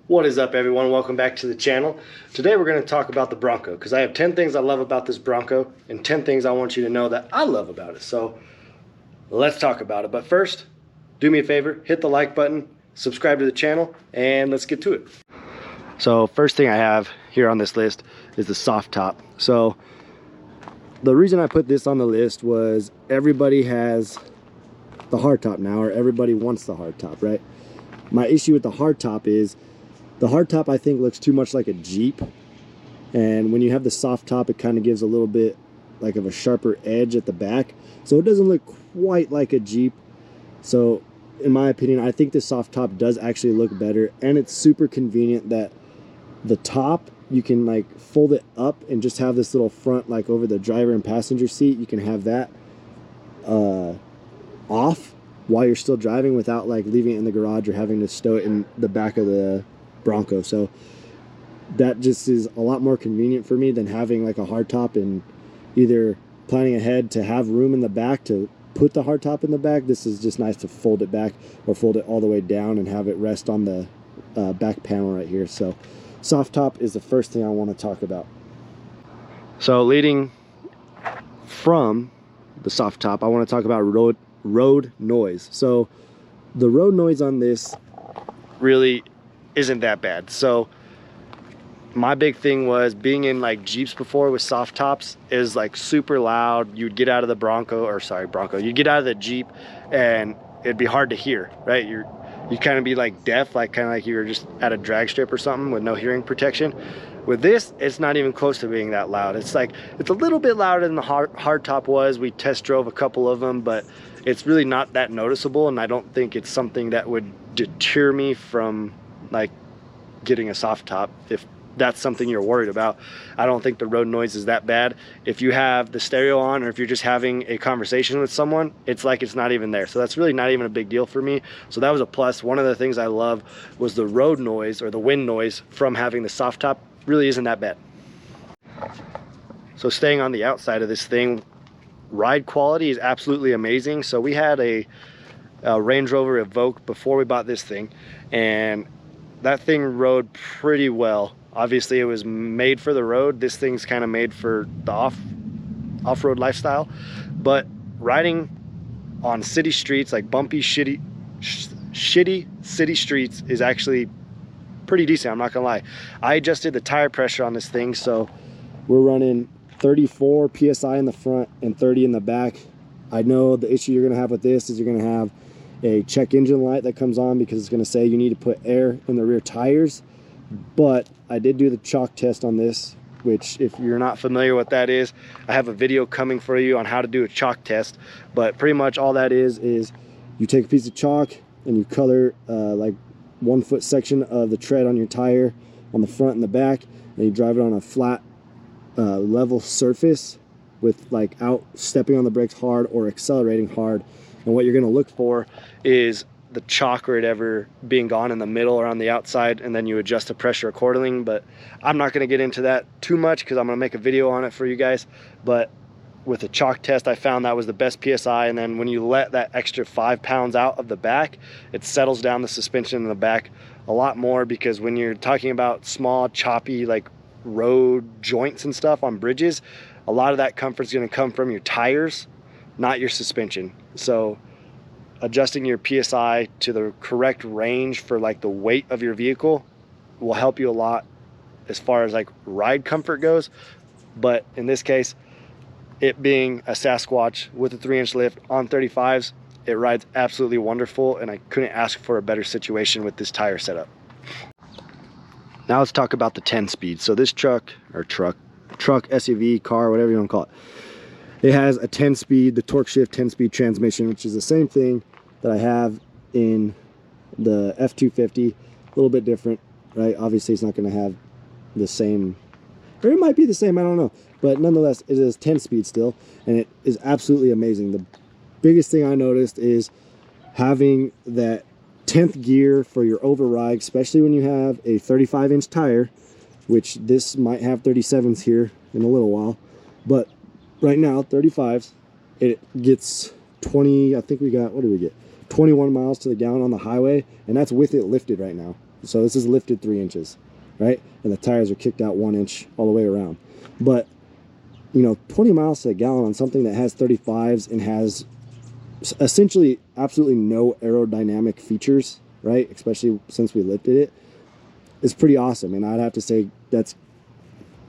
What is up, everyone? Welcome back to the channel. Today we're going to talk about the Bronco because I have 10 things I love about this Bronco and 10 things I want you to know that I love about it. So let's talk about it. But first, do me a favor, hit the like button, subscribe to the channel, and let's get to it. So first thing I have here on this list is the soft top. So the reason I put this on the list was everybody has the hard top now, or everybody wants the hard top, right? My issue with the hard top is the hard top I think looks too much like a Jeep, and when you have the soft top it kind of gives a little bit like of a sharper edge at the back, so it doesn't look quite like a Jeep. So in my opinion, I think the soft top does actually look better, and it's super convenient that the top you can like fold it up and just have this little front like over the driver and passenger seat. You can have that off while you're still driving without like leaving it in the garage or having to stow it in the back of the Bronco. So that just is a lot more convenient for me than having like a hard top and either planning ahead to have room in the back to put the hard top in the back. This is just nice to fold it back or fold it all the way down and have it rest on the back panel right here. So soft top is the first thing I want to talk about. So leading from the soft top, I want to talk about road noise. So the road noise on this really isn't that bad. So my big thing was being in like Jeeps before with soft tops is like super loud. You'd get out of the Bronco, you'd get out of the Jeep and it'd be hard to hear, right? You'd kind of be like deaf, like kind of like you were just at a drag strip or something with no hearing protection. With this, it's not even close to being that loud. It's like, it's a little bit louder than the hard top was. We test drove a couple of them, but it's really not that noticeable, and I don't think it's something that would deter me from like getting a soft top. If that's something you're worried about, I don't think the road noise is that bad. If you have the stereo on, or if you're just having a conversation with someone, it's like it's not even there. So that's really not even a big deal for me. So that was a plus. One of the things I love was the road noise, or the wind noise from having the soft top really isn't that bad. So staying on the outside of this thing, ride quality is absolutely amazing. So we had a Range Rover Evoque before we bought this thing, and that thing rode pretty well. Obviously it was made for the road. This thing's kind of made for the off-road lifestyle, but riding on city streets, like bumpy shitty city streets, is actually pretty decent. I'm not gonna lie. I adjusted the tire pressure on this thing, so we're running 34 psi in the front and 30 in the back. I know the issue you're gonna have with this is you're gonna have a check engine light that comes on because it's gonna say you need to put air in the rear tires. But I did do the chalk test on this, which if you're not familiar what that is, I have a video coming for you on how to do a chalk test. But pretty much all that is you take a piece of chalk and you color like 1 foot section of the tread on your tire on the front and the back, and you drive it on a flat level surface with like out stepping on the brakes hard or accelerating hard. And what you're going to look for is the chalk or whatever being gone in the middle or on the outside, and then you adjust the pressure accordingly. But I'm not going to get into that too much because I'm going to make a video on it for you guys. But with the chalk test, I found that was the best PSI. And then when you let that extra 5 pounds out of the back, it settles down the suspension in the back a lot more, because when you're talking about small choppy like road joints and stuff on bridges, a lot of that comfort is going to come from your tires, not your suspension. So adjusting your PSI to the correct range for like the weight of your vehicle will help you a lot as far as like ride comfort goes. But in this case, it being a Sasquatch with a 3-inch lift on 35s, it rides absolutely wonderful, and I couldn't ask for a better situation with this tire setup. Now let's talk about the 10 speed. So this truck, SUV, car, whatever you want to call it, it has a 10 speed, the torque shift 10 speed transmission, which is the same thing that I have in the F250, a little bit different, right? Obviously it's not going to have the same, or it might be the same, I don't know, but nonetheless it is 10 speed still, and it is absolutely amazing. The biggest thing I noticed is having that 10th gear for your override, especially when you have a 35-inch tire, which this might have 37s here in a little while, but right now 35s, it gets 20, I think we got, what do we get, 21 miles to the gallon on the highway, and that's with it lifted right now. So this is lifted 3 inches, right? And the tires are kicked out 1 inch all the way around. But, you know, 20 miles to a gallon on something that has 35s and has essentially absolutely no aerodynamic features, right? Especially since we lifted it, is pretty awesome. And I'd have to say that's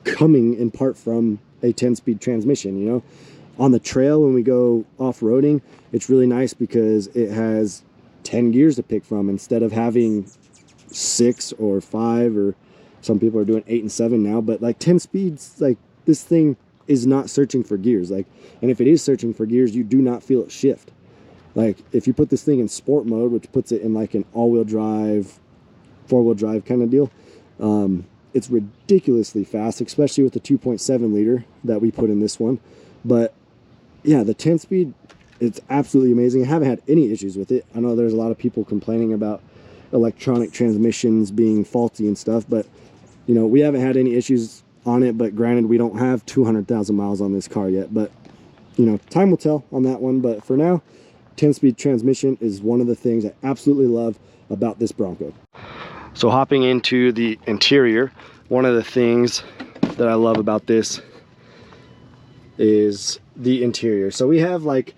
coming in part from a 10-speed transmission. You know, on the trail when we go off-roading, it's really nice because it has 10 gears to pick from instead of having 6 or 5, or some people are doing 8 and 7 now. But like 10 speeds, like this thing is not searching for gears. Like, and if it is searching for gears, you do not feel it shift. Like if you put this thing in sport mode, which puts it in like an all-wheel drive, 4-wheel drive kind of deal, it's ridiculously fast, especially with the 2.7 liter that we put in this one. But yeah, the 10 speed, it's absolutely amazing. I haven't had any issues with it. I know there's a lot of people complaining about electronic transmissions being faulty and stuff, but you know, we haven't had any issues on it. But granted, we don't have 200,000 miles on this car yet, but you know, time will tell on that one. But for now, 10-speed transmission is one of the things I absolutely love about this Bronco. So hopping into the interior, one of the things that I love about this is the interior. So we have like,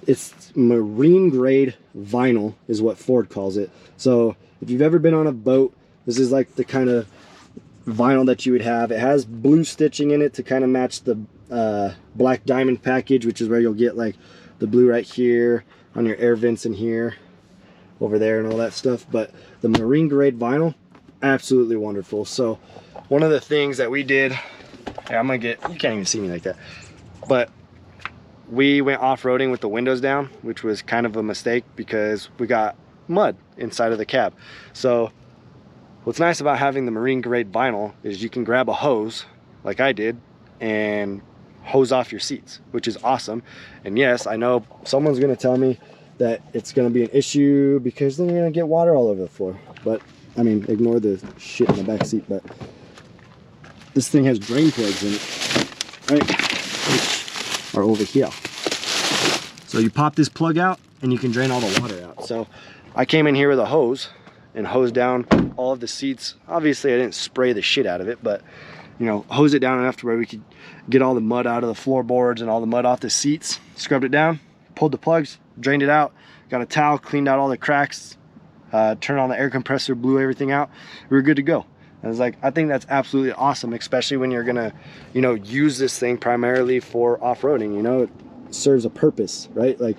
it's marine grade vinyl is what Ford calls it. So if you've ever been on a boat, this is like the kind of vinyl that you would have. It has blue stitching in it to kind of match the black diamond package, which is where you'll get like the blue right here on your air vents in here, over there, and all that stuff. But the marine grade vinyl, absolutely wonderful. So one of the things that we did, I'm gonna get, you can't even see me like that, but we went off-roading with the windows down, which was kind of a mistake because we got mud inside of the cab. So what's nice about having the marine grade vinyl is you can grab a hose like I did and hose off your seats, which is awesome. And yes, I know someone's gonna tell me that it's gonna be an issue because then you're gonna get water all over the floor. But I mean, ignore the shit in the back seat. But this thing has drain plugs in it, right? Which are over here. So you pop this plug out and you can drain all the water out. So I came in here with a hose and hosed down all of the seats. Obviously I didn't spray the shit out of it, but you know, hose it down enough to where we could get all the mud out of the floorboards and all the mud off the seats. Scrubbed it down, pulled the plugs, drained it out, got a towel, cleaned out all the cracks, turned on the air compressor, blew everything out. We were good to go. I was like, I think that's absolutely awesome, especially when you're gonna, you know, use this thing primarily for off-roading. You know, it serves a purpose, right? Like,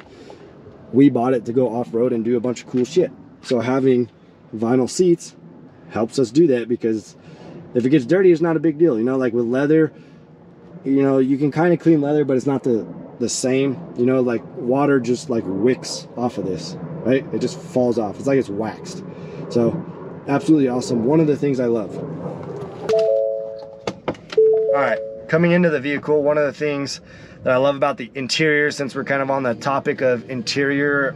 we bought it to go off-road and do a bunch of cool shit. So having vinyl seats helps us do that, because if it gets dirty, it's not a big deal. You know, like with leather, you know, you can kind of clean leather, but it's not the same. You know, like water just like wicks off of this, right? It just falls off. It's like it's waxed. So absolutely awesome. One of the things I love. All right, coming into the vehicle, one of the things that I love about the interior, since we're kind of on the topic of interior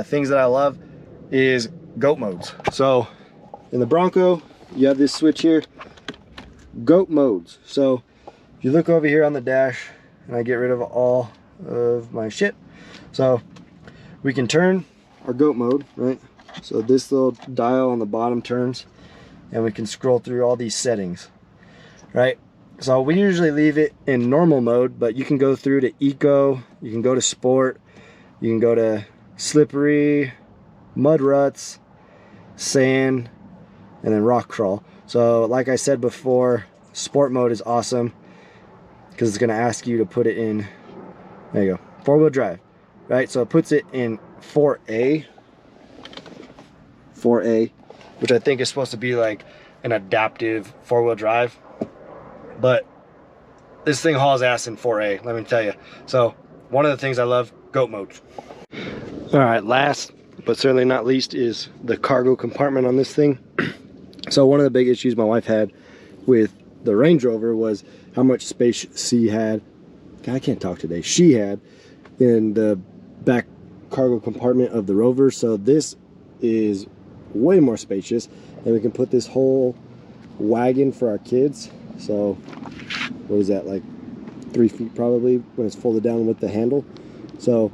things that I love, is goat modes. So in the Bronco, you have this switch here, goat modes. So if you look over here on the dash, and I get rid of all of my shit, so we can turn our goat mode, right? So this little dial on the bottom turns, and we can scroll through all these settings, right? So we usually leave it in normal mode, but you can go through to eco, you can go to sport, you can go to slippery, mud ruts, sand, and then rock crawl. So like I said before, sport mode is awesome because it's going to ask you to put it in, there you go, 4-wheel drive, right? So it puts it in 4A, which I think is supposed to be like an adaptive 4-wheel drive, but this thing hauls ass in 4A, let me tell you. So one of the things I love, goat mode. All right, last but certainly not least is the cargo compartment on this thing. So one of the big issues my wife had with the Range Rover was how much space she had, I can't talk today, she had in the back cargo compartment of the Rover. So this is way more spacious, and we can put this whole wagon for our kids. So what is that, like 3 feet probably when it's folded down with the handle. So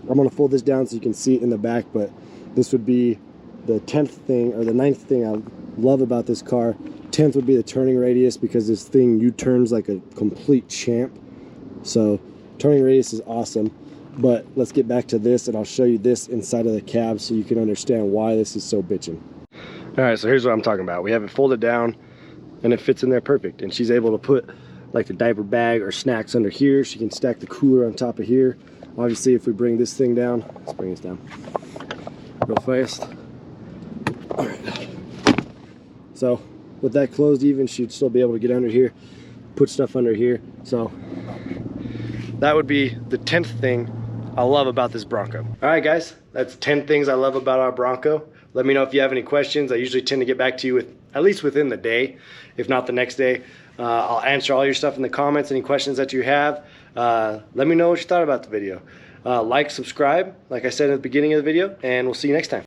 I'm gonna fold this down so you can see it in the back, but this would be the 10th thing, or the 9th thing I love about this car. 10th would be the turning radius, because this thing U-turns like a complete champ. So turning radius is awesome. But let's get back to this, and I'll show you this inside of the cab so you can understand why this is so bitchin'. All right, so here's what I'm talking about. We have it folded down and it fits in there perfect. And she's able to put like the diaper bag or snacks under here. She can stack the cooler on top of here. Obviously, if we bring this thing down, let's bring this down real fast. All right. So with that closed even, she'd still be able to get under here, put stuff under here. So that would be the 10th thing I love about this Bronco. All right, guys, that's 10 things I love about our Bronco. Let me know if you have any questions. I usually tend to get back to you at least within the day, if not the next day. I'll answer all your stuff in the comments, any questions that you have. Let me know what you thought about the video. Like, subscribe, like I said at the beginning of the video, and we'll see you next time.